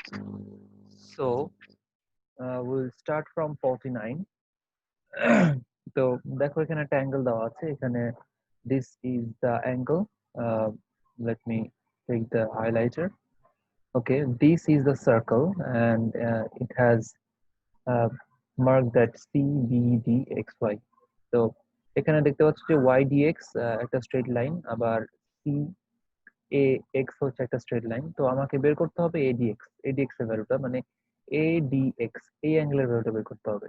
So we'll start from 49. তো দেখো এখানে একটা অ্যাঙ্গেল দেওয়া আছে এখানে this is the angle. Let me take the highlighter. Okay, this is the circle and it has marked that CBDXY. তো এখানে দেখতে পাচ্ছ যে YDX একটা স্ট্রেট লাইন, আবার CAX হচ্ছে একটা স্ট্রেট লাইন। তো আমাকে বের করতে হবে ADX এর ভ্যালুটা, মানে ADX এই অ্যাঙ্গেলের ভ্যালুটা বের করতে হবে।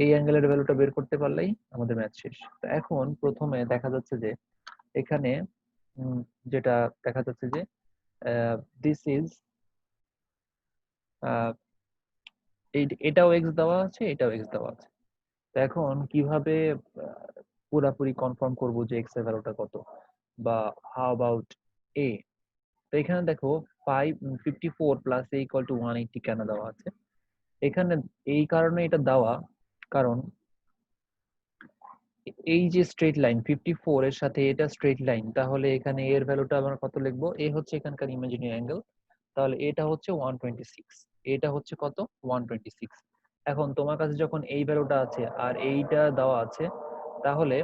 এই অ্যাঙ্গেলের ভ্যালুটা বের করতে পারলেই আমাদের ম্যাথ শেষ। তো এখন প্রথমে দেখা যাচ্ছে যে এখানে যেটা দেখা যাচ্ছে যে দিস ইজ এটাও এক্স দেওয়া আছে, এটাও এক্স দেওয়া আছে। তো এখন কিভাবে পুরাপুরি কনফার্ম করব যে এক্স এর ভ্যালুটা কত, বা হাউ অ্যাবাউট এ? তো এখানে দেখো 54 প্লাস এ ইকুয়াল টু 180 কেন দেওয়া আছে এখানে? এই কারণে এটা দেওয়া, কারণ এই যে স্ট্রেট লাইন 54 এর সাথে এটা স্ট্রেট লাইন, তাহলে এখানে এর ভ্যালুটা আমরা কত লিখবো? এ হচ্ছে এখানকার ইমাজিনারি অ্যাঙ্গেল, তাহলে এটা হচ্ছে 126, এটা হচ্ছে কত? 126। এখন তোমার কাছে যখন এই ভ্যালুটা আছে আর এইটা দেওয়া আছে, তাহলে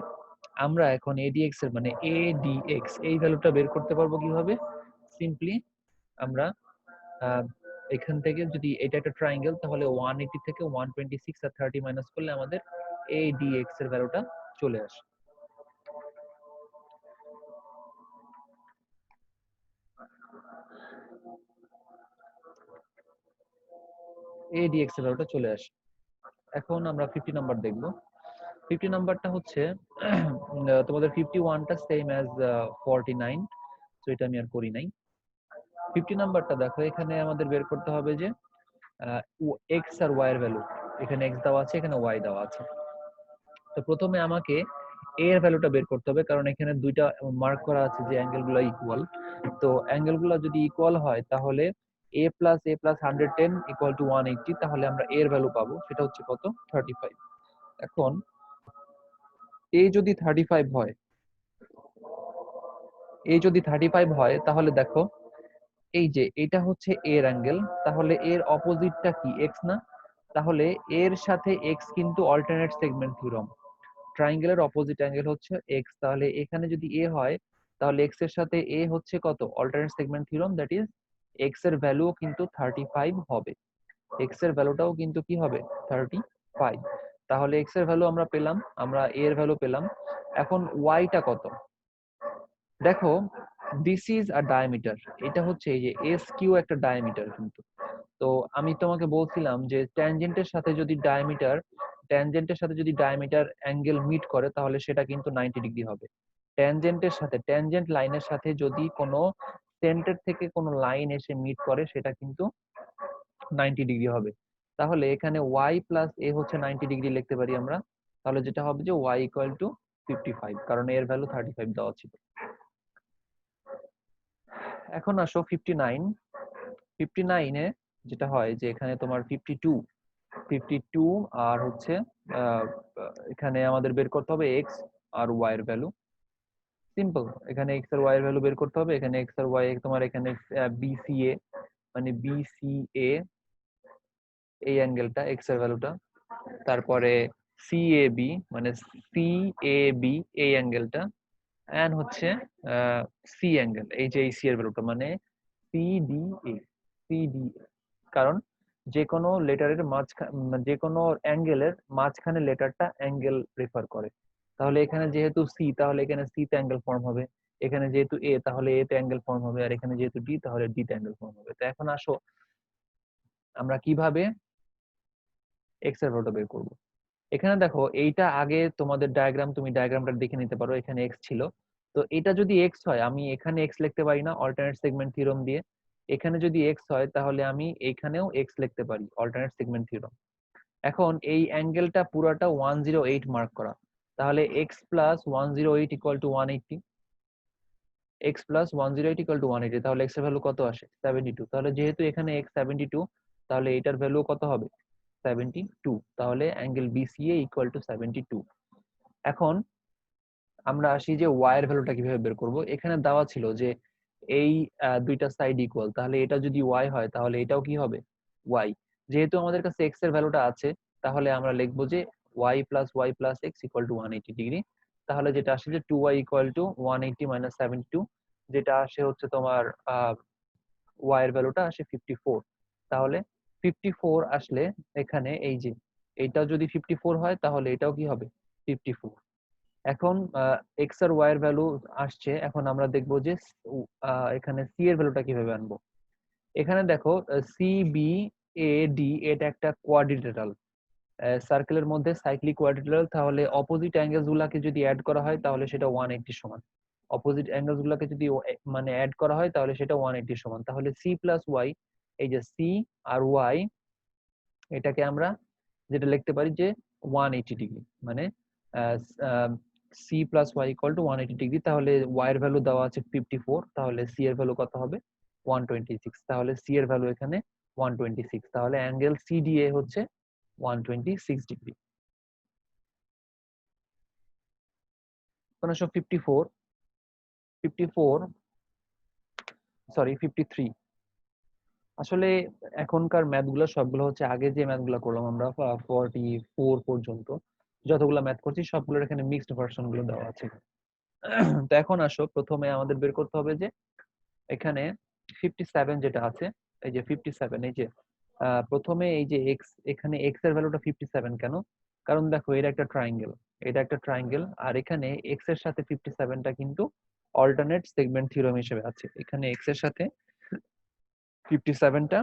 আমরা এখন ADX এর মানে ADX এই ভ্যালুটা বের করতে পারবো কিভাবে? সিম্পলি আমরা এখান থেকে, যদি এটা একটা ট্রায়াঙ্গেল, তাহলে 180 থেকে 126 আর 30 মাইনাস করলে আমাদের ADX এর ভ্যালুটা চলে আসে। ADX এর ভ্যালুটা চলে আসে। এখন আমরা 50 নাম্বার দেখব। 50 নাম্বারটা হচ্ছে তোমাদের 51টা সেম অ্যাজ 49, তো এটা আমি আর করি নাই। 50 নাম্বারটা দেখো, এখানে আমাদের বের করতে হবে যে এক্স আর ওয়াই এর ভ্যালু। এখানে এক্স দেওয়া আছে, এখানে ওয়াই দেওয়া আছে। তো প্রথমে আমাকে এ এর ভ্যালুটা বের করতে হবে, কারণ এখানে দুইটা মার্ক করা আছে যে অ্যাঙ্গেলগুলো ইকুয়াল। তো অ্যাঙ্গেলগুলো যদি ইকুয়াল হয়, তাহলে a প্লাস 110 ইকুয়াল টু 180, তাহলে আমরা এর ভ্যালু পাবো, সেটা হচ্ছে কত? 35। এখন এ যদি 35 হয়, তাহলে দেখো এই যে এটা হচ্ছে এর অ্যাঙ্গেল, তাহলে এর অপোজিটটা কি? এক্স না? তাহলে এর সাথে এক্স কিন্তু অল্টারনেট সেগমেন্ট থিওরেম। ট্রায়াঙ্গেলের অপোজিট অ্যাঙ্গেল হচ্ছে এক্স, তাহলে এখানে যদি এ হয়, তাহলে এক্স এর সাথে এ হচ্ছে কত? Alternate segment theorem, that is x এর ভ্যালুও কিন্তু 35 হবে। এক্স এর ভ্যালুটাও কিন্তু কি হবে? 35। তাহলে এক্স এর ভ্যালু আমরা পেলাম, আমরা এ এর ভ্যালু পেলাম। এখন ওয়াইটা কত? দেখো দিস ইজ আ ডায়ামিটার, এটা হচ্ছে এই যে এস কিউ একটা ডায়ামিটার কিন্তু। তো আমি তোমাকে বলছিলাম যে ট্যানজেন্টের সাথে যদি ডায়ামিটার অ্যাঙ্গেল মিট করে, তাহলে সেটা কিন্তু 90 ডিগ্রি হবে। ট্যানজেন্ট লাইনের সাথে যদি কোনো সেন্টার থেকে কোনো লাইন এসে মিট করে, সেটা কিন্তু 90 ডিগ্রি হবে। তাহলে এখানে y প্লাস এ হচ্ছে 90 ডিগ্রি লিখতে পারি আমরা। তাহলে যেটা হবে যে y ইকুয়াল টু 55, কারণ এর ভ্যালু 35 দেওয়া ছিল। এখন আসো 59। 59 এ যেটা হয় যে এখানে তোমার 52 আর হচ্ছে আহ, এখানে আমাদের বের করতে হবে এক্স আর ওয়াই এর ভ্যালু। সিম্পল, এখানে এক্স আর ওয়াই এর ভ্যালু বের করতে হবে। এখানে এক্স আর ওয়াই তোমার এখানে বিসিএ, মানে বিসিএ এই অ্যাঙ্গেলটা, এক্স এর ভ্যালুটা। তারপরে সিএবি মানে সিএবি এই অ্যাঙ্গেলটা, এন্ড হচ্ছে সি অ্যাঙ্গেল, এই যে এই সি এর ভ্যালুটা, মানে সিডিএ। সিডিএ, কারণ যে কোনো লেটারের যে কোনো অ্যাঙ্গেলের মাঝখানে লেটারটা অ্যাঙ্গেল প্রেফার করে। তাহলে এখানে যেহেতু সি, তাহলে এখানে সি তে অ্যাঙ্গেল ফর্ম হবে। এখানে যেহেতু এ, তাহলে এ তে অ্যাঙ্গেল ফর্ম হবে। আর এখানে যেহেতু ডি, তাহলে ডি তে অ্যাঙ্গেল ফর্ম হবে। তো এখন আসো আমরা কিভাবে এক্স এর ভ্যালুটা বের করব। এখানে দেখো এইটা আগে তোমাদের ডায়াগ্রাম, তুমি ডায়াগ্রামটা দেখে নিতে পারো। এখানে এক্স ছিল, তো এটা যদি এক্স হয়, আমি এখানে এক্স লিখতে পারি না অল্টারনেট সেগমেন্ট থিওরেম দিয়ে? এখানে যদি এক্স হয়, তাহলে আমি এখানেও এক্স লিখতে পারি অল্টারনেট সেগমেন্ট থিওরেম। এখন এই অ্যাঙ্গেলটা পুরাটা 108 মার্ক করা, তাহলে x plus 108 equal to 180। X plus 108 equal to 180, তাহলে এক্স এর ভ্যালু কত আসে? 72। তাহলে যেহেতু এখানে এক্স 72, তাহলে এটার ভ্যালু কত হবে? 72। তাহলে অ্যাঙ্গেল বিসিএ ইকুয়াল টু 72। এখন আমরা আসি যে ওয়াই এর ভ্যালুটা কিভাবে বের করব। এখানে দেওয়া ছিল যে এই দুইটা সাইড ইকুয়াল, তাহলে এটা যদি y হয় তাহলে এটাও কি হবে y। যেহেতু আমাদের কাছে x এর ভ্যালুটা আছে, তাহলে আমরা লিখবো যে y plus y plus x equal to 180 degree. তাহলে যেটা আসে যে 2y equal to 180 minus 72, যেটা আসে হচ্ছে তোমার y এর ভ্যালুটা আসে 54। তাহলে 54 আসলে এখানে এই যে এইটা যদি 54 হয় তাহলে এটাও কি হবে 54। এখন x আর y এর ভ্যালু আসছে, এখন আমরা দেখবো যে এখানে c এর ভ্যালুটা কিভাবে আনবো। এখানে দেখো সি বি এ ডি এটা একটা কোয়াড্রিলেটারাল সার্কেলের মধ্যে সাইক্লিক কোয়াড্রিলেটারাল, তাহলে অপোজিট অ্যাঙ্গেলস গুলাকে যদি অ্যাড করা হয় তাহলে সেটা 180 সমান। অপোজিট অ্যাঙ্গেলস গুলাকে যদি মানে অ্যাড করা হয় তাহলে সেটা 180 সমান। তাহলে সি প্লাস ওয়াই, এই যে সি আর ওয়াই, এটাকে আমরা যেটা লিখতে পারি যে 180 ডিগ্রি, মানে C plus Y equal to 180 degree. তাহলে ওয়াই এর ভ্যালু দেওয়া আছে 54, তাহলে সি এর ভ্যালু কত হবে 126। তাহলে সি এর ভ্যালু এখানে 126, তাহলে অ্যাঙ্গেল সিডিএ হচ্ছে 126 ডিগ্রি। এখন আসো 54, 54 সরি 53। আসলে এখনকার ম্যাথ গুলো সবগুলো হচ্ছে আগে যে ম্যাথ গুলো করলাম আমরা 44 পর্যন্ত যতগুলো ম্যাথ করছি সবগুলোর এখানে মিক্সড ভার্সন গুলো দেওয়া আছে। তো এখন আসো প্রথমে আমাদের বের করতে হবে যে এখানে 57 যেটা আছে, এই যে 57, এই যে প্রথমে এই যে x, এখানে x এর ভ্যালুটা 57 কেন? কারণ দেখো এটা একটা ট্রায়াঙ্গেল, এটা একটা ট্রায়াঙ্গেল, আর এখানে x এর সাথে 57টা কিন্তু অল্টারনেট সেগমেন্ট থিওরেম হিসেবে আছে। এখানে x এর সাথে 57টা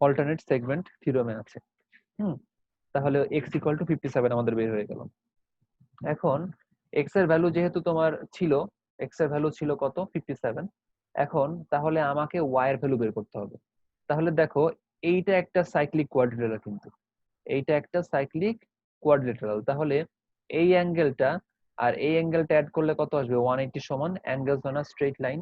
অল্টারনেট সেগমেন্ট থিওরেমে আছে। হুম, তাহলে x ইকুয়াল টু 57 আমাদের বের হয়ে গেল। এখন x এর ভ্যালু যেহেতু তোমার ছিল, x এর ভ্যালু ছিল কত 57, এখন তাহলে আমাকে y এর ভ্যালু বের করতে হবে। তাহলে দেখো এইটা একটা সাইক্লিক কোয়াড্রিলেটারাল, কিন্তু এইটা একটা সাইক্লিক কোয়াড্রিলেটারাল, তাহলে এই অ্যাঙ্গেলটা আর এই অ্যাঙ্গেলটা অ্যাড করলে কত আসবে 180 সমান angles on a straight line.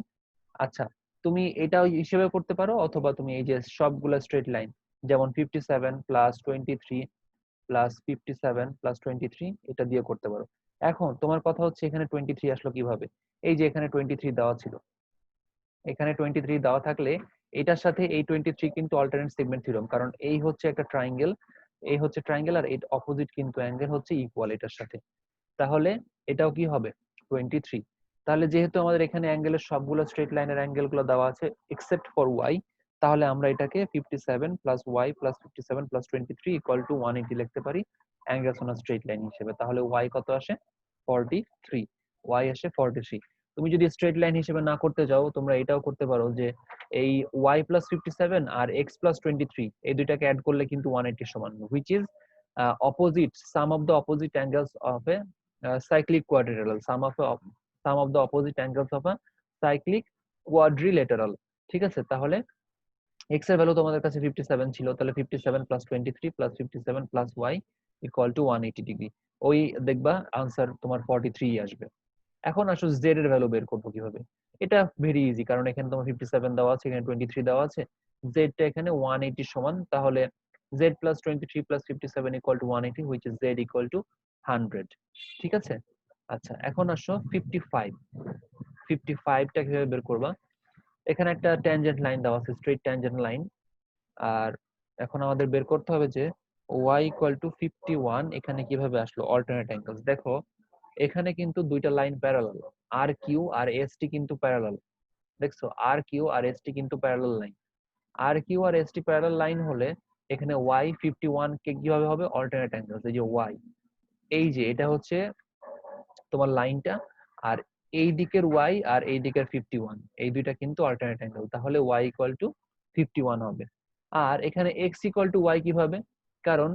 আচ্ছা, তুমি এটাও হিসেবে করতে পারো, অথবা তুমি এই যে সবগুলা স্ট্রেট লাইন যেমন 57 প্লাস 23 প্লাস 57 প্লাস 23 এটা দিয়ে করতে পারো। এখন তোমার কথা হচ্ছে এখানে 23 আসলো কিভাবে? এই যে এখানে 23 দেওয়া ছিল, এখানে 23 দেওয়া থাকলে এটার সাথে এই 23 কিন্তু অল্টারনেট সেগমেন্ট থিওরেম, কারণ এই হচ্ছে একটা ট্রায়াঙ্গেল, এই হচ্ছে ট্রায়াঙ্গেল, আর এর অপোজিট কিন্তু অ্যাঙ্গেল হচ্ছে ইকুয়াল এটার সাথে। তাহলে এটাও কি হবে 23। তাহলে যেহেতু আমাদের এখানে অ্যাঙ্গেলের সবগুলো স্ট্রেট লাইনের অ্যাঙ্গেল গুলো দেওয়া আছে এক্সেপ্ট ফর ওয়াই, তাহলে আমরা এটাকে 57 plus Y plus 57 plus 23 equal to 180 লিখতে পারি angles on a straight line হিসেবে। তাহলে ওয়াই কত আসে 43, ওয়াই আসে 43। তুমি যদি স্ট্রেট লাইন হিসেবে না করতে যাও তোমরা এটাও করতে পারো যে এই ওয়াই প্লাস 57 আর এক্স প্লাস 23 এই দুইটাকে অ্যাড করলে কিন্তু 180 সমান, which is opposite sum of the opposite angles of a cyclic quadrilateral, sum of the opposite angles of a cyclic quadrilateral। ঠিক আছে, তাহলে x এর ভ্যালু তোমাদের কাছে 57 ছিল, তাহলে 57 plus 23 plus 57 plus y equal to 180 degree. ওই দেখবা আনসার তোমার 43 আসবে। এখন আসো z এর ভ্যালু বের করবো কিভাবে। এটা ভেরি ইজি, কারণ এখানে তোমার 57 দেওয়া আছে, এখানে 23 দেওয়া আছে, z টা এখানে 180 সমান, তাহলে z plus 23 plus 57 equal to 180, which is z equal to 100। ঠিক আছে, আচ্ছা এখন আসো 55, 55 টা কিভাবে বের করবা। এখানে একটা ট্যানজেন্ট লাইন দেওয়া আছে, স্ট্রেট ট্যানজেন্ট লাইন, আর এখন আমাদের বের করতে হবে যে y equal to 51 এখানে কিভাবে আসলো অল্টারনেট অ্যাঙ্গেলস। দেখো এখানে কিন্তু দুইটা লাইন প্যারালাল, আর কিউ আর এস টি কিন্তু প্যারালাল। দেখছো আর কিউ আর এস টি কিন্তু প্যারালাল লাইন, আর Q R S T parallel line হলে এখানে y 51 কে কিভাবে হবে অল্টারনেট অ্যাঙ্গেলস। এই যে y, এই যে এটা হচ্ছে তোমার লাইনটা, আর এই দিকের y আর এই দিকের 51 এই দুইটা কিন্তু অল্টারনেট অ্যাঙ্গেল, তাহলে y ইকুয়াল টু 51 হবে। আর এখানে x ইকুয়াল টু y কিভাবে, কারণ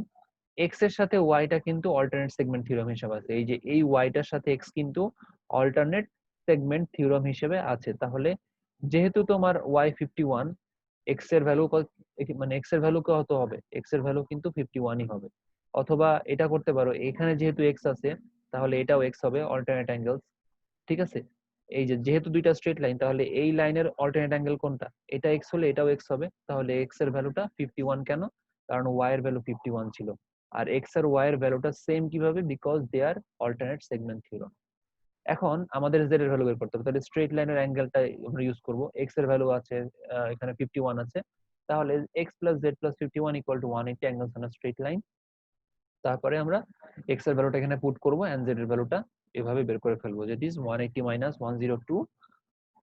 x এর সাথে y টা কিন্তু অল্টারনেট সেগমেন্ট থিওরেম হিসেবে আছে, এই যে এই y টার সাথে x কিন্তু অল্টারনেট সেগমেন্ট থিওরেম হিসেবে আছে। তাহলে যেহেতু তোমার y 51, x এর ভ্যালু মানে x এর ভ্যালু কত হবে, x এর ভ্যালু কিন্তু 51ই হবে। অথবা এটা করতে পারো, এখানে যেহেতু x আছে তাহলে এটাও x হবে অল্টারনেট অ্যাঙ্গেলস। ঠিক আছে, এই যে যেহেতু দুইটা স্ট্রেট লাইন, তাহলে এই লাইনের অল্টারনেট অ্যাঙ্গেল কোনটা, এটা x হলে এটাও x হবে, তাহলে x এর ভ্যালুটা 51 কেন, কারণ y এর ভ্যালু 51 ছিল। আর x আর y এর ভ্যালুটা সেম কিভাবে, because they are alternate segment theorem. এখন আমাদের z এর ভ্যালু বের করতে হবে, তাহলে স্ট্রেট লাইনের অ্যাঙ্গেলটা আমরা ইউজ করব। x এর ভ্যালু আছে এখানে 51 আছে, তাহলে x + z + 51 = 180 angles on a straight line. তারপরে আমরা x এর ভ্যালুটা এখানে পুট করব এন্ড z এর ভ্যালুটা এভাবে বের করে ফেলবো, যেট ইজ 180 - 102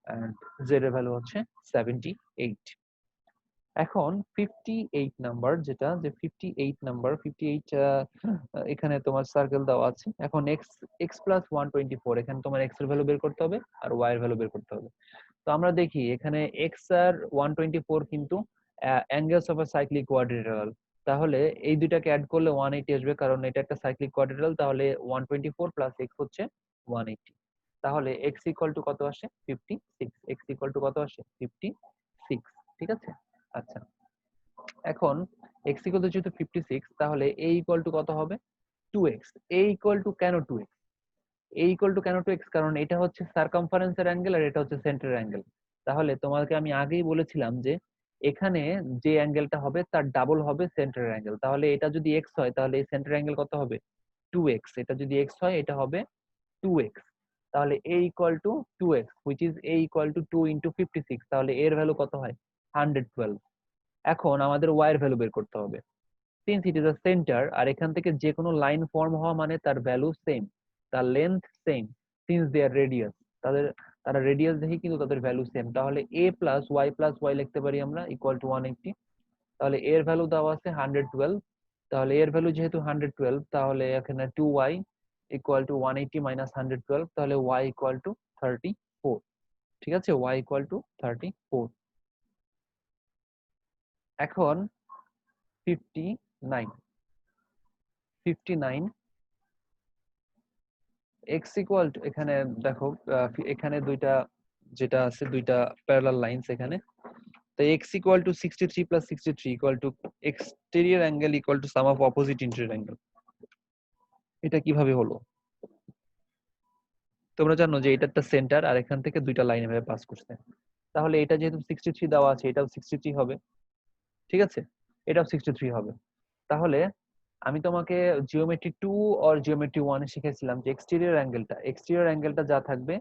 এন্ড z এর ভ্যালু হচ্ছে 78। এখন 58 নাম্বার যেটা, যে 58 নাম্বার 58 এখানে তোমার সার্কেল দেওয়া আছে। এখন x + 124 এখানে তোমার x এর ভ্যালু বের করতে হবে আর y এর ভ্যালু বের করতে হবে। তো আমরা দেখি এখানে x আর 124 কিন্তু angles of a cyclic quadrilateral. তাহলে এই দুইটাকে অ্যাড করলে 180 আসবে, কারণ এটা একটা সাইক্লিক কোয়াড্রিল্যাটারাল। তাহলে 124 + x হচ্ছে 180। তাহলে x = কত আসে? 56। x = কত আসে? 56। ঠিক আছে? আচ্ছা, এখন x যেহেতু 56, তাহলে a = কত হবে? 2x। a কেন 2x? a কেন 2x? কারণ এটা হচ্ছে সারকামফারেন্সের অ্যাঙ্গেল আর এটা হচ্ছে সেন্টারের অ্যাঙ্গেল। তাহলে তোমাকে আমি আগেই বলেছিলাম যে এখানে যে অ্যাঙ্গেলটা হবে তার ডাবল হবে সেন্টারের অ্যাঙ্গেল। তাহলে এটা যদি x হয় তাহলে এই সেন্টার অ্যাঙ্গেল কত হবে? 2x। এটা যদি x হয় এটা হবে 2x। তাহলে a = 2x, which is a = 2 × 56। তাহলে এর ভ্যালু কত হয়? 112। এখন আমাদের y এর ভ্যালু বের করতে হবে। Since it is a centre, আর এখান থেকে যে কোনো লাইন ফর্ম হওয়া মানে তার ভ্যালু সেম, তার length same, since they are radius, তাদের তারা রেডিয়াস দেখি কিন্তু তাদের ভ্যালু সেম। তাহলে a + y লিখতে পারি আমরা = 180। তাহলে এর ভ্যালু দেওয়া আছে 112। তাহলে এর ভ্যালু যেহেতু 112, তাহলে এখানে 2y = 180 - 112, তাহলে y = 34। ঠিক আছে? y = 34। এখন 59 x = এখানে দেখো এখানে দুইটা যেটা আছে, দুইটা প্যারালাল লাইনস এখানে। তো x = 63 + 63 = exterior angle = sum of opposite interior angle। এটা কিভাবে হলো? তোমরা জানো যে এটা একটা সেন্টার আর এখান থেকে দুইটা লাইন এভাবে পাস করছে। তাহলে এটা যেহেতু 63 দেওয়া আছে, এটাও 63 হবে। ঠিক আছে? এটাও 63 হবে। তাহলে আমি তোমাকে জিওমেট্রি 2 আর জিওমেট্রি 1 এ শিখেছিলাম যে এক্সটেরিয়র অ্যাঙ্গেলটা যা থাকবে,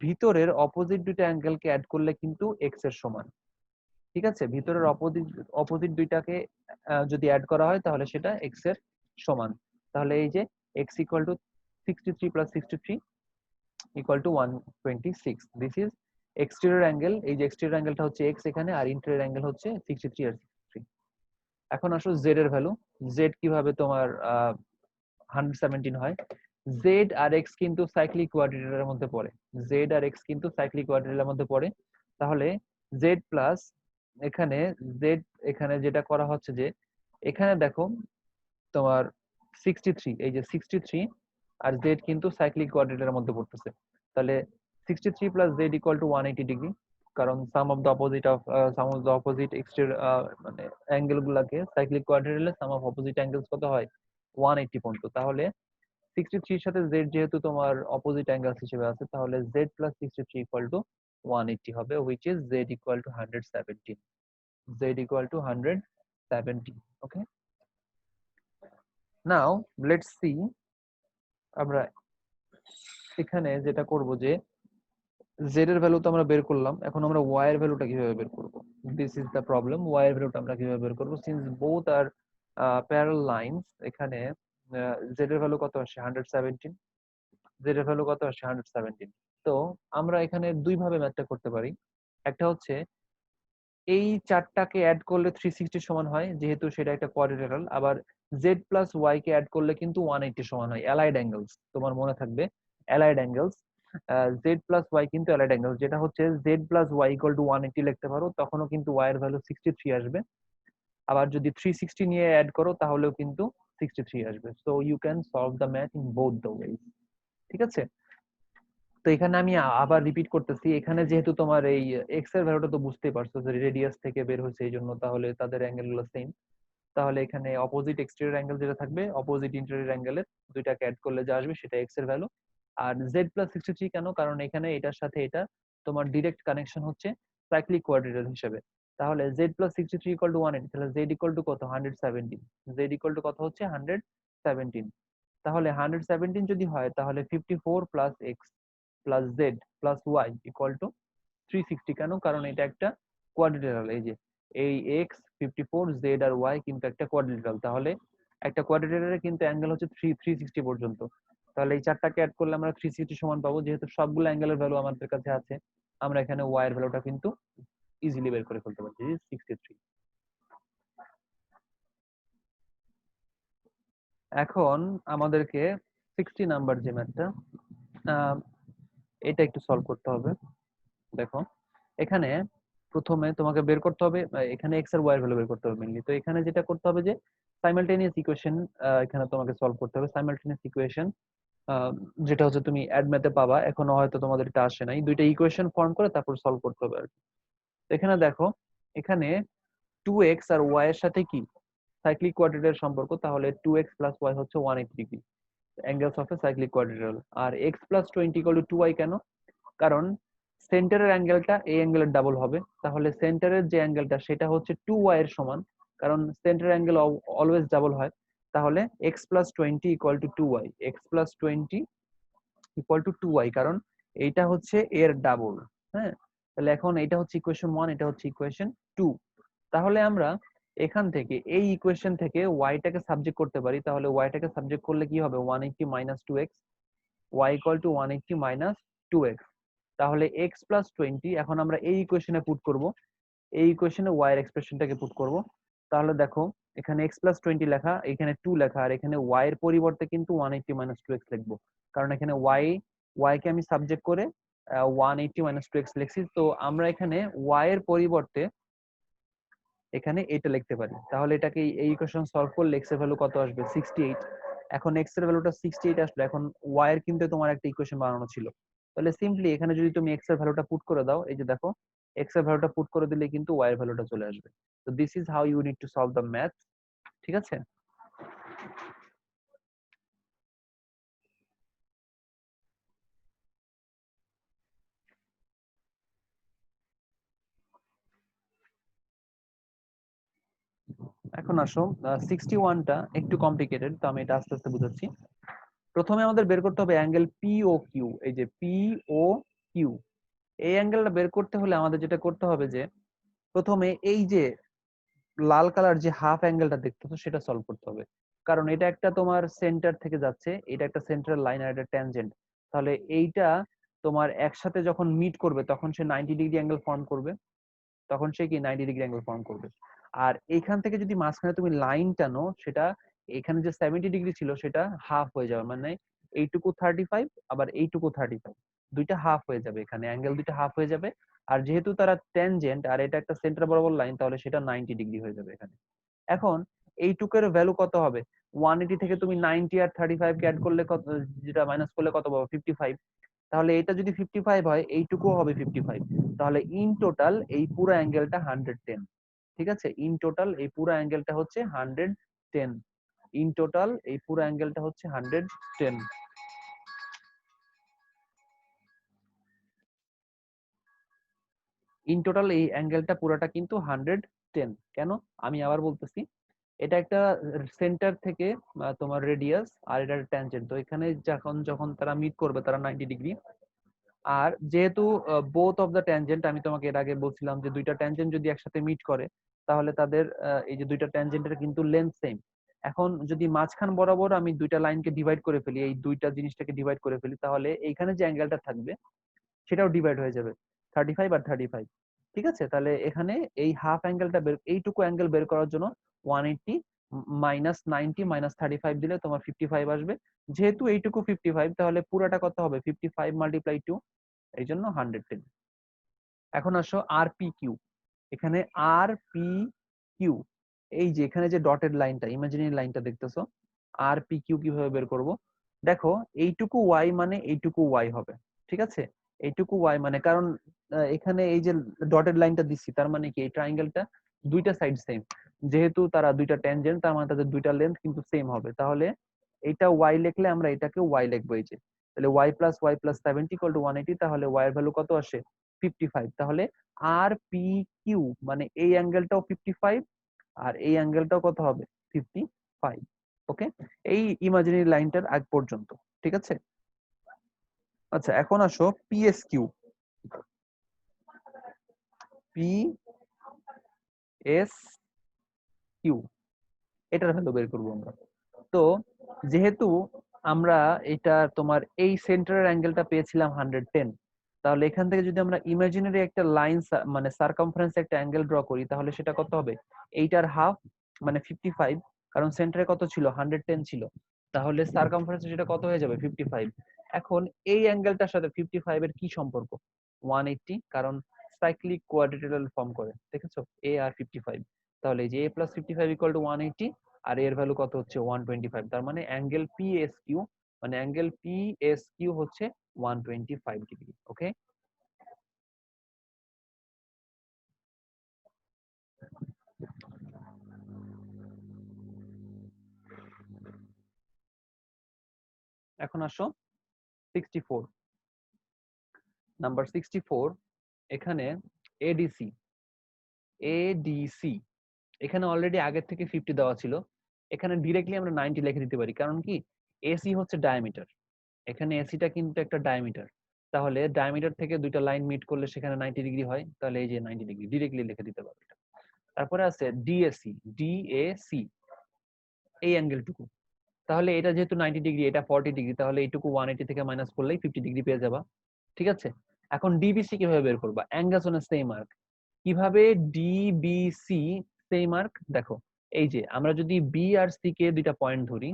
ভিতরের অপোজিট দুইটা অ্যাঙ্গেলকে অ্যাড করলে কিন্তু x এর সমান। ঠিক আছে? ভিতরের অপোজিট দুইটাকে যদি অ্যাড করা হয় তাহলে সেটা x এর সমান। তাহলে এই যে x = 63 + 63 = 126। This is exterior angle. এই যে এক্সটেরিয়র অ্যাঙ্গেলটা হচ্ছে x এখানে, আর ইন্টেরিয়র অ্যাঙ্গেল হচ্ছে 63 আর 63। এখন আসো z এর ভ্যালু। z কিভাবে তোমার 117 হয়? z আর x কিন্তু সাইক্লিক কোয়াড্রিলেটারের মধ্যে পড়ে। z আর x কিন্তু সাইক্লিক কোয়াড্রিলেটারের মধ্যে পড়ে। তাহলে z প্লাস এখানে z, এখানে যেটা করা হচ্ছে যে এখানে দেখো তোমার 63, এই যে 63 আর z কিন্তু সাইক্লিক কোয়াড্রিলেটারের মধ্যে পড়তেছে। তাহলে 63 + z = 180 ডিগ্রি, কারণ sum of the opposite exterior মানে অ্যাঙ্গেল গুলাকে সাইক্লিক কোয়াড্রিলেটারে সাম অফ অপোজিট অ্যাঙ্গেলস কত হয়? 180 পর্যন্ত। তাহলে 63 এর সাথে z যেহেতু তোমার অপোজিট অ্যাঙ্গেলস হিসেবে আছে, তাহলে z + 63 = 180 হবে, which is z = 117। z = 117। Okay, now let's see. আমরা এখানে যেটা করব যে z এর ভ্যালু তো আমরা বের করলাম, এখন আমরা y এর ভ্যালুটা কিভাবে বের করব? This is the problem. y এর ভ্যালুটা আমরা কিভাবে বের করব? Since both are parallel lines, এখানে z এর ভ্যালু কত আসে? 117। z এর ভ্যালু কত আসে? 117। তো আমরা এখানে দুই ভাবে ম্যাথটা করতে পারি। একটা হচ্ছে এই চারটাকে অ্যাড করলে 360 সমান হয়, যেহেতু সেটা একটা কোয়াড্রিলেটারাল। আবার z + y কে অ্যাড করলে কিন্তু 180 সমান হয়। অ্যালাইড অ্যাঙ্গেলস, তোমার মনে থাকবে অ্যালাইড অ্যাঙ্গেলস। z + y কিন্তু অ্যালাইড অ্যাঙ্গেলস, যেটা হচ্ছে z + y = 180 লিখতে পারো, তখনও কিন্তু y এর ভ্যালু 63 আসবে। আবার যদি 360 নিয়ে অ্যাড করো তাহলেও কিন্তু 63 আসবে। So you can solve the math in both the ways. ঠিক আছে? তো এখানে আমি আবার রিপিট করতেছি, এখানে যেহেতু তোমার এই এক্স এর ভ্যালুটা তো বুঝতেই পারছো যে রেডিয়াস থেকে বের হয়েছে, এই জন্য তাহলে তাদের অ্যাঙ্গেল গুলো সেম। তাহলে এখানে অপোজিট এক্সটেরিয়র অ্যাঙ্গেল যেটা থাকবে, অপোজিট ইন্টেরিয়র অ্যাঙ্গেলের দুইটাকে অ্যাড করলে যা আসবে সেটা এক্স এর ভ্যালু। আর জেড প্লাস 63 কেন? কারণ এখানে এটার সাথে এটা তোমার ডিরেক্ট কানেকশন হচ্ছে সাইক্লিক কোয়াড্রিলেটারাল হিসেবে। তাহলে জেড প্লাস 63 = 180, তাহলে জেড কত? 117। জেড কত হচ্ছে? 117। তাহলে 117 যদি হয় তাহলে 54 + x plus Z plus Y equal to 360। কেন? কারণ এটা একটা কোয়াড্রিল্যাটারাল। এই যে এই এক্স 54 জেড আর ওয়াই কিন্তু একটা কোয়াড্রিল্যাটারাল, তাহলে একটা কোয়াড্রিল্যাটারালে কিন্তু অ্যাঙ্গেল হচ্ছে 360 পর্যন্ত। তাহলে এই চারটাকে অ্যাড করলে আমরা 360 সমান পাবো। যেহেতু সবগুলো অ্যাঙ্গেলের ভ্যালু আমাদের কাছে আছে, আমরা এখানে ওয়াই এর ভ্যালুটা কিন্তু ইজিলি বের করে ফেলতে পারছি, 63। এখন আমাদেরকে 60 নাম্বার যে ম্যাথটা, এটা একটু সলভ করতে হবে। দেখো এখানে প্রথমে তোমাকে বের করতে হবে, এখানে এক্স আর ওয়াই এর ভ্যালু বের করতে হবে মেইনলি। তো এখানে যেটা করতে হবে যে সাইমালটেনিয়াস ইকুয়েশন এখানে তোমাকে সলভ করতে হবে। সাইমালটেনিয়াস ইকুয়েশন যেটা হচ্ছে তুমি অ্যাড ম্যাথে পাবা, এখনো হয়তো তোমাদের এটা আসে নাই। দুইটা ইকুয়েশন ফর্ম করে তারপর সলভ করতে হবে আর কি। এখানে দেখো, এখানে 2x আর y এর সাথে কি সাইক্লিক কোয়াড্রিল্যাটারাল সম্পর্ক, তাহলে 2x + y হচ্ছে 180 degree angles of a cyclic quadrilateral. আর x + 20 = 2y। কেন? কারণ সেন্টারের অ্যাঙ্গেলটা এই অ্যাঙ্গেলের ডাবল হবে, তাহলে সেন্টারের যে অ্যাঙ্গেলটা সেটা হচ্ছে 2y এর সমান। কারণ সেন্টার অ্যাঙ্গেল অলওয়েজ ডাবল হয়। তাহলে x + 20 = 2y, x + 20 = 2y, কারণ এইটা হচ্ছে এর ডাবল। হ্যাঁ, তাহলে এখন এটা হচ্ছে ইকুয়েশন 1, এটা হচ্ছে ইকুয়েশন 2। তাহলে আমরা এখান থেকে এই ইকুয়েশন থেকে ওয়াইটাকে সাবজেক্ট করতে পারি। তাহলে ওয়াইটাকে সাবজেক্ট করলে কি হবে? 180 - 2x, y = 180 - 2x। তাহলে x + 20 এখন আমরা এই ইকুয়েশনে পুট করব, এই ইকুয়েশনে y এর এক্সপ্রেশনটাকে পুট করব। তাহলে দেখো এখানে x + 20 লেখা, এখানে 2 লেখা, আর এখানে y এর পরিবর্তে কিন্তু 180 - 2x লিখবো, কারণ এখানে y কে আমি সাবজেক্ট করে 180 - 2x লিখছি। তো আমরা এখানে y এর পরিবর্তে এখানে এটা লিখতে পারি। তাহলে এটাকে এই ইকুয়েশন সলভ করলে x এর ভ্যালু কত আসবে? 68। এখন x এর ভ্যালুটা 68 আসলো, এখন y এর কিন্তু তোমার একটা ইকুয়েশন বানানো ছিল। তাহলে সিম্পলি এখানে যদি তুমি x এর ভ্যালুটা পুট করে দাও, এই যে দেখো x এর ভ্যালুটা পুট করে দিলে কিন্তু y এর ভ্যালুটা চলে আসবে। তো this is how you need to solve the math. ঠিক আছে? এখন আসো 61টা একটু কমপ্লিকেটেড, তো আমি এটা আস্তে আস্তে বুঝাচ্ছি। প্রথমে আমাদের বের করতে হবে অ্যাঙ্গেল POQ। এই যে POQ, এই অ্যাঙ্গেলটা বের করতে হলে আমাদের যেটা করতে হবে যে প্রথমে এই যে লাল কালার যে হাফ অ্যাঙ্গেলটা দেখতেছো সেটা সলভ করতে হবে। কারণ এটা একটা তোমার সেন্টার থেকে যাচ্ছে, এটা একটা সেন্ট্রাল লাইন আর এটা ট্যানজেন্ট। তাহলে এইটা তোমার একসাথে যখন মিট করবে তখন সে 90 ডিগ্রি অ্যাঙ্গেল ফর্ম করবে, তখন সে কি 90 ডিগ্রি অ্যাঙ্গেল ফর্ম করবে। আর এইখান থেকে যদি মাঝখানে তুমি লাইন টানো, সেটা এখানে যে 70 ডিগ্রি ছিল সেটা হাফ হয়ে যাবে, মানে এইটুকু 35 আবার এইটুকু 35, দুইটা হাফ হয়ে যাবে, এখানে অ্যাঙ্গেল দুইটা হাফ হয়ে যাবে। আর যেহেতু তারা ট্যানজেন্ট আর এটা একটা সেন্টার বরাবর লাইন, তাহলে সেটা 90 ডিগ্রি হয়ে যাবে এখানে। এখন এইটুকের ভ্যালু কত হবে? 180 থেকে তুমি 90 আর 35 কে অ্যাড করলে কত, যেটা মাইনাস করলে কত পাবো? 55। তাহলে এটা যদি 55 হয় এইটুকু হবে 55। তাহলে ইন টোটাল এই পুরো অ্যাঙ্গেলটা 110। ঠিক আছে? ইন টোটাল এই পুরো অ্যাঙ্গেলটা হচ্ছে 110। ইন টোটাল এই পুরো অ্যাঙ্গেলটা হচ্ছে 110। ইন টোটাল এই অ্যাঙ্গেলটা পুরোটা কিন্তু 110। কেন? আমি আবার বলতেছি, এটা একটা সেন্টার থেকে তোমার রেডিয়াস আর এটা ট্যানজেন্ট। তো এখানে যখন যখন তারা মিট করবে তারা 90 ডিগ্রি। আর যেহেতু বোথ অফ দ্য ট্যানজেন্ট, আমি তোমাকে এর আগে বলছিলাম যে দুইটা ট্যানজেন্ট যদি একসাথে মিট করে তাহলে তাদের এই যে দুইটা ট্যানজেন্টের কিন্তু লেন্থ সেম। এখন যদি মাঝখান বরাবর আমি দুইটা লাইনকে ডিভাইড করে ফেলি, এই দুইটা জিনিসটাকে ডিভাইড করে ফেলি, তাহলে এইখানে যে অ্যাঙ্গেলটা থাকবে সেটাও ডিভাইড হয়ে যাবে, 35 আর 35। ঠিক আছে? তাহলে এখানে এই হাফ অ্যাঙ্গেলটা বের, এইটুকু অ্যাঙ্গেল বের করার জন্য 180 -90 -35 দিলে তোমার 55 আসবে। যেহেতু এইটুকু 55, তাহলে পুরোটা কত হবে? 55 × 2, এই জন্য 110। এখন আসো আর পি কিউ। এখানে আর পি কিউ, এই যে এখানে যে ডটেড লাইনটা, ইমাজিনারি লাইনটা দেখতেছো, আর পি কিউ কিভাবে বের করব? দেখো এইটুকু ওয়াই মানে এইটুকু ওয়াই হবে। ঠিক আছে? এইটুকু ওয়াই মানে, কারণ এখানে এই যে ডটেড লাইনটা দিচ্ছি তার মানে কি এই ট্রায়াঙ্গেলটা দুইটা সাইড সেম। যেহেতু তারা দুইটা ট্যানজেন্ট, তার মানে তাদের দুইটা লেন্থ কিন্তু সেম হবে। তাহলে এটা ওয়াই লিখলে আমরা এটাকে ওয়াই লিখবো, এই যে তাহলে y + y + 70 = 180। তাহলে y এর ভ্যালু কত আসে? 55। তাহলে আর পি কিউ মানে এই অ্যাঙ্গেলটাও 55 আর এই অ্যাঙ্গেলটাও কত হবে? 55। ওকে, এই ইমাজিনারি লাইনটার আগ পর্যন্ত। ঠিক আছে? আচ্ছা এখন আসো পিএসকিউ। পিএসকিউ এটার ভ্যালু বের করবো আমরা। তো যেহেতু আমরা এটা তোমার এই সেন্টারের অ্যাঙ্গেলটা পেয়েছিলাম 110, তাহলে এখান থেকে যদি আমরা ইমাজিনারি একটা লাইন মানে সারকামফারেন্স একটা অ্যাঙ্গেল ড্র করি, তাহলে সেটা কত হবে? এইটার হাফ মানে 55, কারণ সেন্টারে কত ছিল? 110 ছিল, তাহলে সারকামফারেন্সে সেটা কত হয়ে যাবে? 55। এখন এই অ্যাঙ্গেলটার সাথে 55 এর কি সম্পর্ক? 180, কারণ সাইক্লিক কোয়াড্রিল্যাটারাল ফর্ম করে, দেখেছো? এ আর 55, তাহলে এই যে a প্লাস 55 ইকুয়াল টু 180, আর এর ভ্যালু কত হচ্ছে? 125। তার মানে অ্যাঙ্গেল পিএসকিউ, মানে অ্যাঙ্গেল পিএসকিউ হচ্ছে 125 ডিগ্রি। ওকে, এখন আসো 64, নাম্বার 64। এখানে এডিসি, এডিসি এখানে অলরেডি আগের থেকে 50 দেওয়া ছিল, এখানে ডিরেক্টলি আমরা 90 লিখে দিতে পারি, কারণ কি? এসি হচ্ছে ডায়ামিটার, এখানে এসিটা কিন্তু একটা ডায়ামিটার, তাহলে ডায়ামিটার থেকে দুইটা লাইন মিট করলে সেখানে 90 ডিগ্রি হয়, তাহলে এই যে 90 ডিগ্রি ডিরেক্টলি লিখে দিতে পারবে। তারপরে আছে ডিএসি, ডিএসি এই অ্যাঙ্গেলটুকু, তাহলে এটা যেহেতু 90 ডিগ্রি, এটা 40 ডিগ্রি, তাহলে এইটুকু 180 থেকে মাইনাস করলেই 50 ডিগ্রি পেয়ে যাবা। ঠিক আছে, এখন ডিবিসি কিভাবে বের করবা? Angles on same arc. কিভাবে ডিবিসি সেম আর্ক? দেখো, এই যে আমরা যদি বি আর সি কে দুইটা পয়েন্ট ধরি,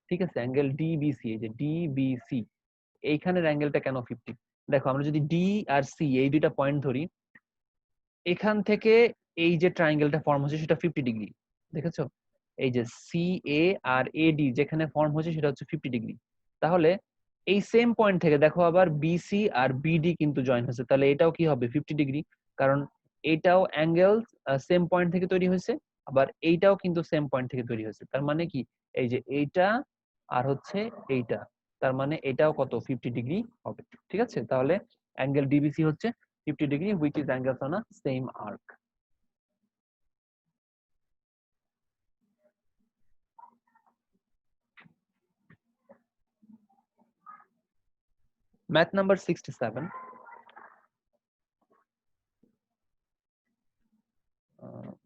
ঠিক আছে, অ্যাঙ্গেল ডিবিসি, এই যে ডিবিসি এইখানের অ্যাঙ্গেলটা কেন 50? দেখো, আমরা যদি ডি আর সি এই দুইটা পয়েন্ট ধরি, এখান থেকে এই যে ট্রায়াঙ্গেলটা ফর্ম হচ্ছে সেটা 50 ডিগ্রি, দেখেছো? এই যে সি এ আর এ ডি যেখানে ফর্ম হচ্ছে সেটা হচ্ছে 50 ডিগ্রি, তাহলে এই সেম পয়েন্ট থেকে দেখো আবার বিসি আর বিডি কিন্তু জয়েন হচ্ছে, তাহলে এটাও কি হবে? 50 ডিগ্রি, কারণ এটাও অ্যাঙ্গেল সেম পয়েন্ট থেকে তৈরি হয়েছে, আবার এইটাও কিন্তু সেম পয়েন্ট থেকে তৈরি হয়েছে, তার মানে কি? এই যে এইটা আর হচ্ছে এইটা, তার মানে এটাও কত? 50 ডিগ্রি হবে। ঠিক আছে, তাহলে অ্যাঙ্গেল ডিবিসি হচ্ছে 50 degree, which is angles on a same arc. Math number 67.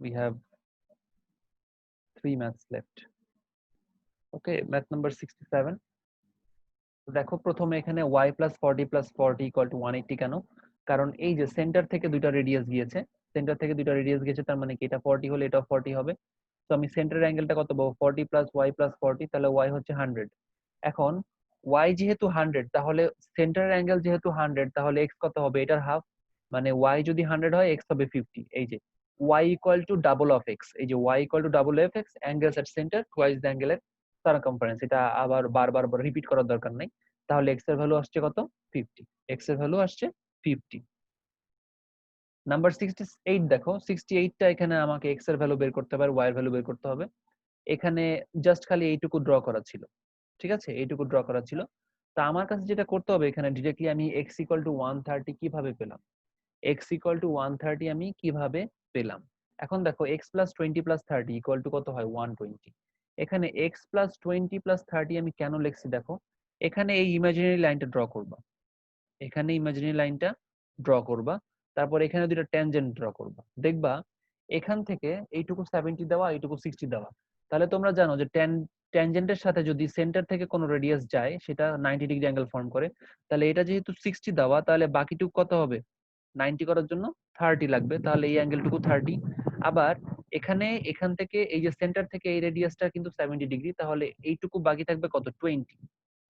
We have 3 maths left. Okay, math number 67. দেখো প্রথমে এখানে y plus 40 plus 40 equal to 180 কেন? কারণ এই যে সেন্টার থেকে দুইটা রেডিয়াস গিয়েছে, সেন্টার থেকে দুইটা রেডিয়াস গিয়েছে, তার মানে কি এটা 40 হলে এটাও 40 হবে। তো আমি সেন্টারের অ্যাঙ্গেলটা কত পাবো? 40 plus y plus 40, তাহলে y হচ্ছে 100। এখন y যেহেতু 100, তাহলে সেন্টারের অ্যাঙ্গেল যেহেতু 100, তাহলে x কত হবে? এটার হাফ, মানে y যদি 100 হয় x হবে 50। এই যে y equal to double of x, এই যে y equal to double of x, angles at center twice the angle at circumference, এটা আবার বারবার রিপিট করার দরকার নাই। তাহলে x এর ভ্যালু আসছে কত? 50। x এর ভ্যালু আসছে 50। নাম্বার 68, দেখো 68টা এখানে আমাকে x এর ভ্যালু বের করতে হবে আর y এর ভ্যালু বের করতে হবে। এখানে জাস্ট খালি এইটুকু ড্র করা ছিল, ঠিক আছে, এইটুকু ড্র করা ছিল। তা আমার কাছে যেটা করতে হবে, এখানে ডিরেক্টলি আমি x ইকুয়াল টু 130 কিভাবে পেলাম? x ইকুয়াল টু 130 আমি কিভাবে পেলাম? এখন দেখো x plus 20 plus 30 equal to কত হয়? 120। এখানে x প্লাস 20 প্লাস 30 আমি কেন লিখছি দেখো, এখানে এই ইমাজিনারি লাইনটা ড্র করবা, এখানে ইমাজিনারি লাইনটা ড্র করবা, তারপর এখানে দুটো ট্যানজেন্ট ড্র করবা, দেখবা এখান থেকে এইটুকু 70 দেওয়া, এইটুকু 60 দেওয়া, তাহলে তোমরা জানো যে ট্যানজেন্টের সাথে যদি সেন্টার থেকে কোনো রেডিয়াস যায় সেটা 90 ডিগ্রি অ্যাঙ্গেল ফর্ম করে, তাহলে এটা যেহেতু 60 দেওয়া, তাহলে বাকিটুকু কত হবে? 90 করার জন্য 30 লাগবে, তাহলে এই অ্যাঙ্গেলটুকু 30। আবার এখানে এখান থেকে এই যে সেন্টার থেকে এই রেডিয়াসটা কিন্তু 70 ডিগ্রি, তাহলে এইটুকু বাকি থাকবে কত? 20।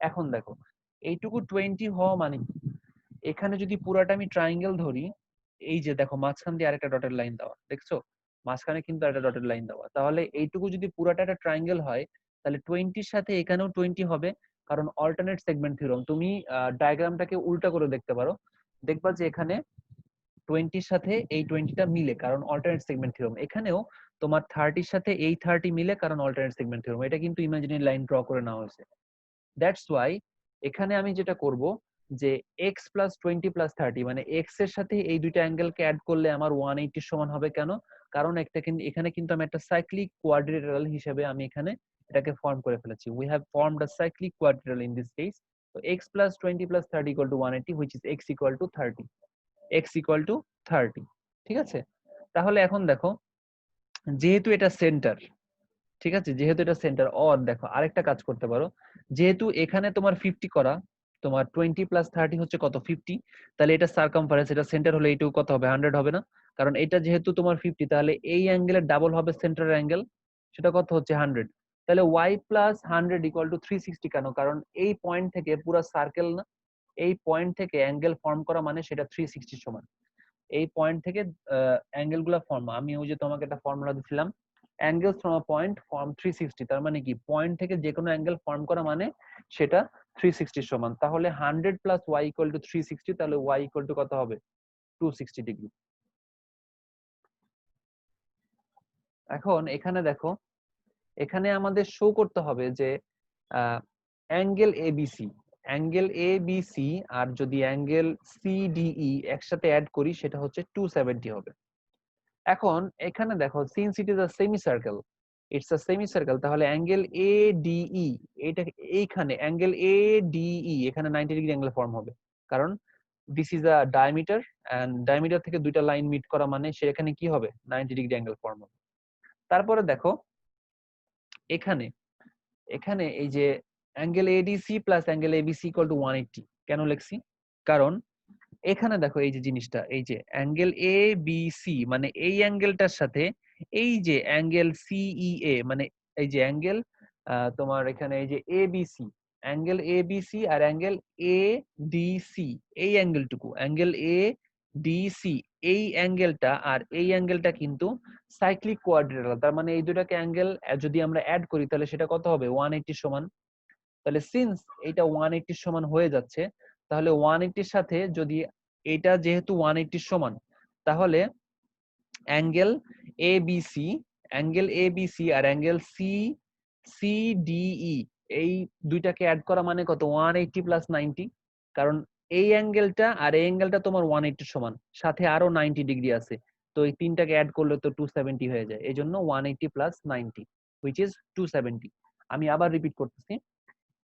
এখন দেখো এইটুকু 20 হওয়া মানে কি? এখানে যদি পুরাটা আমি ট্রায়াঙ্গেল ধরি, এই যে দেখো মাঝখান দিয়ে আরেকটা ডটেড লাইন দেওয়া, দেখছো? মাঝখানে কিন্তু একটা ডটেড লাইন দেওয়া, তাহলে এইটুকু যদি পুরাটা একটা ট্রায়াঙ্গেল হয়, তাহলে 20-র সাথে এখানেও 20 হবে, কারণ অল্টারনেট সেগমেন্ট থিওরেম। তুমি ডায়াগ্রামটাকে উল্টা করে দেখতে পারো, দেখবা যে এখানে 20-র সাথে এই 20টা মিলে, কারণ অল্টারনেট সেগমেন্ট থিওরেম। এখানেও তোমার 30-র সাথে এই 30 মিলে, কারণ অল্টারনেট সেগমেন্ট থিওরেম। এটা কিন্তু ইমাজিনারি লাইন ড্র করে নেওয়া হয়েছে। দ্যাটস ওয়াই এখানে আমি যেটা করব, যে x প্লাস 20 প্লাস 30, মানে x এর সাথে এই দুইটা অ্যাঙ্গেলকে অ্যাড করলে আমার 180 সমান হবে। কেন? কারণ একটা কিন্তু এখানে কিন্তু আমি একটা সাইক্লিক কোয়াড্রিল্যাটারাল হিসেবে আমি এখানে এটাকে ফর্ম করে ফেলেছি। We have formed a cyclic quadrilateral in this case. তো x plus 20 plus 30 equal to 180, which is x equal to 30, x equal to 30। ঠিক আছে, তাহলে এখন দেখো যেহেতু এটা সেন্টার, ঠিক আছে, যেহেতু এটা সেন্টার, অর দেখো আরেকটা কাজ করতে পারো, যেহেতু এখানে তোমার 50 করা, তোমার 20 প্লাস 30 হচ্ছে কত 50, তাহলে এটা সারকামফারেন্স, এটা সেন্টার হলে এইটুকু কত হবে 100 হবে না, কারণ এটা যেহেতু তোমার 50 তাহলে এই অ্যাঙ্গেলের ডাবল হবে সেন্টারের অ্যাঙ্গেল, সেটা কত হচ্ছে 100। তাহলে y প্লাস 100 ইকুয়াল টু 360, কেন, কারণ এই পয়েন্ট থেকে পুরো সার্কেল না, এই পয়েন্ট থেকে অ্যাঙ্গেল ফর্ম করা মানে সেটা 360 সমান, এই পয়েন্ট থেকে অ্যাঙ্গেল গুলা ফর্ম, আমি ওই যে তোমাকে একটা ফর্মুলা দিছিলাম, angle from a point form 360, তার মানে কি পয়েন্ট থেকে যে কোনো অ্যাঙ্গেল ফর্ম করা মানে সেটা 360 সমান। তাহলে 100 প্লাস y ইকুয়াল টু 360, তাহলে y ইকুয়াল টু কত হবে 260 ডিগ্রি। এখন এখানে দেখো, এখানে আমাদের শো করতে হবে যে অ্যাঙ্গেল এবিসি, অ্যাঙ্গেল এবিসি আর যদি অ্যাঙ্গেল সিডিই একসাথে অ্যাড করি সেটা হচ্ছে 270 হবে। এখন এখানে দেখো since it is a semi circle, it's a semi circle, তাহলে অ্যাঙ্গেল এডিই, এটা এইখানে অ্যাঙ্গেল এডিই এখানে 90 ডিগ্রি অ্যাঙ্গেল ফর্ম হবে, কারণ this is a diameter and diameter থেকে দুইটা লাইন মিট করা মানে সেখানে কি হবে 90 ডিগ্রি অ্যাঙ্গেল ফর্ম হবে। তারপরে দেখো এখানে, এখানে এই যে angle ADC plus angle ABC equal to 180 কেন লিখছি, কারণ এখানে দেখো এই যে জিনিসটা, এই যে অ্যাঙ্গেল এ বি সি মানে এই অ্যাঙ্গেলটার সাথে এই যে অ্যাঙ্গেল সিইএ মানে এই যে অ্যাঙ্গেল তোমার এখানে এই যে A B C, angle A B C আর অ্যাঙ্গেল এ ডি সি, এই অ্যাঙ্গেলটুকু অ্যাঙ্গেল এ ডি সি, এই অ্যাঙ্গেলটা আর এই অ্যাঙ্গেলটা কিন্তু সাইক্লিক কোয়াড্রিলাটারাল, তার মানে এই দুটাকে অ্যাঙ্গেল যদি আমরা অ্যাড করি তাহলে সেটা কত হবে 180 সমান। তাহলে সিন্স এটা 180 সমান হয়ে যাচ্ছে, তাহলে 180 এর সাথে যদি এটা যেহেতু 180 সমান, তাহলে অ্যাঙ্গেল এবিসি, অ্যাঙ্গেল এবিসি আর অ্যাঙ্গেল সি সিডিই এই দুইটাকে অ্যাড করা মানে কত 180 প্লাস 90, কারণ এই অ্যাঙ্গেলটা আর এই অ্যাঙ্গেলটা তোমার 180 সমান, সাথে আরো 90 ডিগ্রি আছে, তো এই তিনটাকে অ্যাড করলে তো 270 হয়ে যায়, এজন্য 180 প্লাস 90 which is 270। আমি আবার রিপিট করতেছি,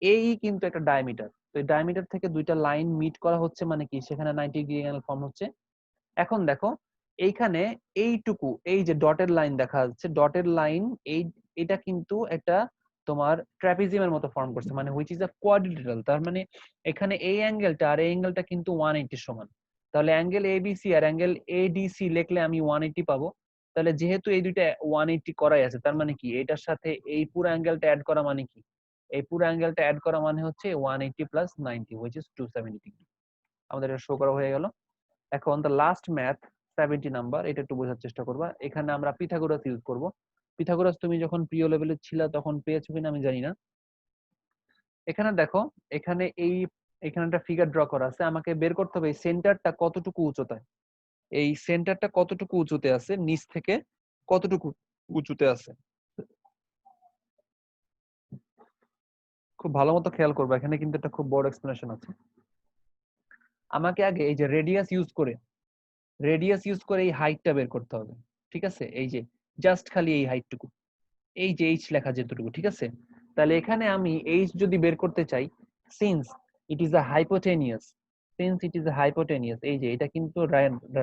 এই কিন্তু একটা ডায়ামিটার, তো এই ডায়ামিটার থেকে দুইটা লাইন মিট করা হচ্ছে মানে কি সেখানে 90 ডিগ্রি অ্যাঙ্গেল ফর্ম হচ্ছে। এখন দেখো এইখানে এইটুকু এই যে ডটের লাইন দেখা যাচ্ছে, ডটের লাইন এই এটা কিন্তু একটা তোমার ট্রাপিজিয়ামের মতো ফর্ম করছে মানে হুইচ ইজ আ কোয়াড্রিলেটারাল, তার মানে এখানে এই অ্যাঙ্গেলটা আর এই অ্যাঙ্গেলটা কিন্তু 180 সমান, তাহলে অ্যাঙ্গেল এবিসি আর অ্যাঙ্গেল এডিসি লিখলে আমি 180 পাবো। তাহলে যেহেতু এই দুইটা 180 করাই আছে, তার মানে কি এটার সাথে এই পুরো অ্যাঙ্গেলটা অ্যাড করা মানে কি, এই পুরো অ্যাঙ্গেলটা অ্যাড করা মানে হচ্ছে 180 প্লাস 90 which is 270 ডিগ্রি। আমাদের এটা শো করা হয়ে গেল। এখন দ্য লাস্ট ম্যাথ 70 নাম্বার, এটা একটু বোঝার চেষ্টা করবা, এখানে আমরা পিথাগোরাস ইউজ করব। পিথাগোরাস তুমি যখন প্রিয় লেভেলে ছিলা তখন পেয়েছো কিনা আমি জানি না। এখানে দেখো, এখানে এখানে একটা ফিগার ড্র করা আছে, আমাকে বের করতে হবে এই সেন্টারটা কতটুকু উচ্চতায়, এই সেন্টারটা কতটুকু উঁচুতে আছে, নিচ থেকে কতটুকু উঁচুতে আছে। খুব ভালো মতো খেয়াল করবা, এখানে কিন্তু একটা খুব বড় এক্সপ্লেনেশন আছে। আমাকে আগে এই যে রেডিয়াস ইউজ করে, রেডিয়াস ইউজ করে এই হাইটটা বের করতে হবে, ঠিক আছে, এই যে জাস্ট খালি এই হাইটটুকু, এই যে এইচ লেখা যেটুকু, ঠিক আছে। তাহলে এখানে আমি এইচ যদি বের করতে চাই, since it is a hypotenuse, since it is a hypotenuse, এই যে এটা কিন্তু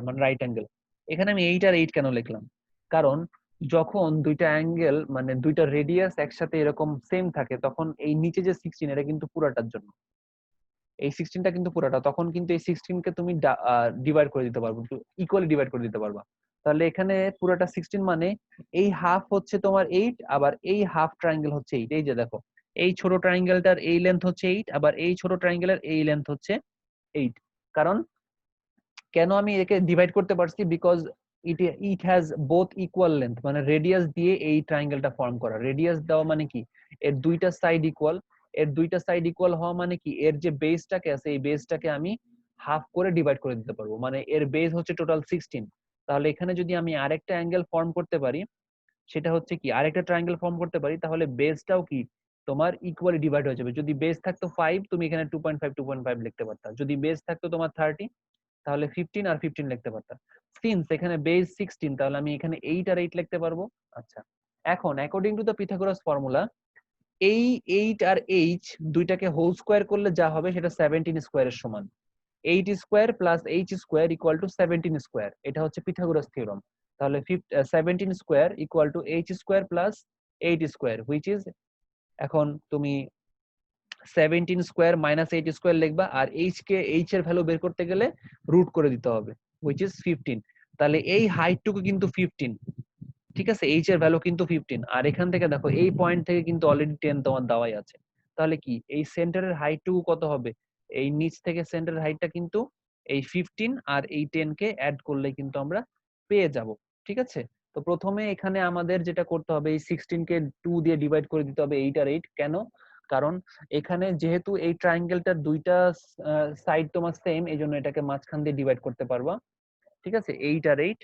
মানে রাইট অ্যাঙ্গেল, এখানে আমি 8 আর 8 কেন লিখলাম, কারণ যখন দুইটা অ্যাঙ্গেল মানে দুইটা রেডিয়াস একসাথে এরকম সেম থাকে তখন এই নিচে যে 16 এটা কিন্তু পুরাটার জন্য, এই 16টা কিন্তু পুরাটা, তখন কিন্তু এই 16 কে তুমি ডিভাইড করে দিতে পারবো, ইকুয়ালি ডিভাইড করে দিতে পারবা। তাহলে এখানে পুরাটা 16 মানে এই হাফ হচ্ছে তোমার 8, আবার এই হাফ ট্রায়াঙ্গেল হচ্ছে 8, এই যে দেখো এই ছোট ট্রায়াঙ্গেলটার এই লেন্থ হচ্ছে 8, আবার এই ছোট ট্রায়াঙ্গেলের এই লেন্থ হচ্ছে 8। কারণ কেন আমি একে ডিভাইড করতে পারছি, because it has both equal length, মানে রেডিয়াস দিয়ে এই ট্রায়াঙ্গেলটা ফর্ম করা, রেডিয়াস দেওয়া মানে কি এর দুইটা সাইড ইকুয়াল, এর দুইটা সাইড ইকুয়াল হওয়া মানে কি এর যে বেসটাকে আছে এই বেসটাকে আমি হাফ করে ডিভাইড করে দিতে পারবো, মানে এর বেস হচ্ছে টোটাল 16। তাহলে এখানে যদি আমি আরেকটা অ্যাঙ্গেল ফর্ম করতে পারি, সেটা হচ্ছে কি আরেকটা ট্রায়াঙ্গেল ফর্ম করতে পারি, তাহলে বেসটাও কি তোমার ইকুয়ালি ডিভাইড হয়ে যাবে। যদি বেস থাকতো 5 তুমি এখানে 2.5 2.5 লিখতে পারতা, যদি বেস থাকতো তোমার 30 তাহলে 15 আর 15 লিখতে পারতাম। সিন্স এখানে বেস 16 তাহলে আমি এখানে 8 আর 8 লিখতে পারবো। আচ্ছা, এখন according to the Pythagoras formula এই 8 আর h দুইটাকে হোল স্কোয়ার করলে যা হবে সেটা 17 স্কোয়ারের সমান। 8 square plus h square equal to 17 square, এটা হচ্ছে পিথাগোরাস থিওরেম। তাহলে 17 square equal to h square plus 8 square, which is, এখন তুমি 17 স্কোয়ার মাইনাস 8 স্কোয়ার লিখবা, আর h এর ভ্যালু বের করতে গেলে রুট করে দিতে হবে, হুইচ ইজ 15। তাহলে এই হাইটটুকু কিন্তু 15, ঠিক আছে, h এর ভ্যালু কিন্তু 15। আর এখান থেকে দেখো এই পয়েন্ট থেকে কিন্তু অলরেডি 10 তোমার দেওয়াই আছে। তাহলে কি এই সেন্টারের হাইটটুকু কত হবে? এই নিচ থেকে সেন্টারের হাইটটা কিন্তু এই 15 আর এই 10 কে অ্যাড করলে কিন্তু আমরা পেয়ে যাব। ঠিক আছে, তো প্রথমে এখানে আমাদের যেটা করতে হবে, এই 16 কে 2 দিয়ে ডিভাইড করে দিতে হবে 8 আর 8। কেন? কারণ এখানে যেহেতু এই ট্রায়াঙ্গেলটার দুইটা সাইড তোমার সেম, এই জন্য এটাকে মাঝখান দিয়ে ডিভাইড করতে পারবা। ঠিক আছে, 8 আর 8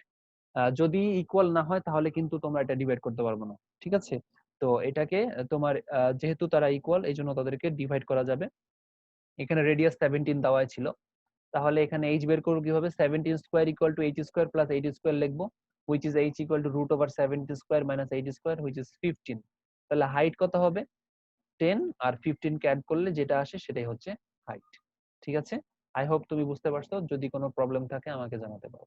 যদি ইকুয়াল না হয় তাহলে কিন্তু তোমরা এটা ডিভাইড করতে পারবে না। ঠিক আছে, তো এটাকে তোমার যেহেতু তারা ইকুয়াল এই জন্য তাদেরকে ডিভাইড করা যাবে। এখানে রেডিয়াস 17 দেওয়া ছিল, তাহলে এখানে h বের করব কিভাবে? 17 square equal to h square plus 8 square লিখবো, which is h equal to root over 17 square minus 8 square, which is 15। তাহলে হাইট কত হবে? 10 আর 15 কে অ্যাড করলে যেটা আসে সেটাই হচ্ছে হাইট। ঠিক আছে, আই হোপ তুমি বুঝতে পারছো। যদি কোনো প্রবলেম থাকে আমাকে জানাতে পারো।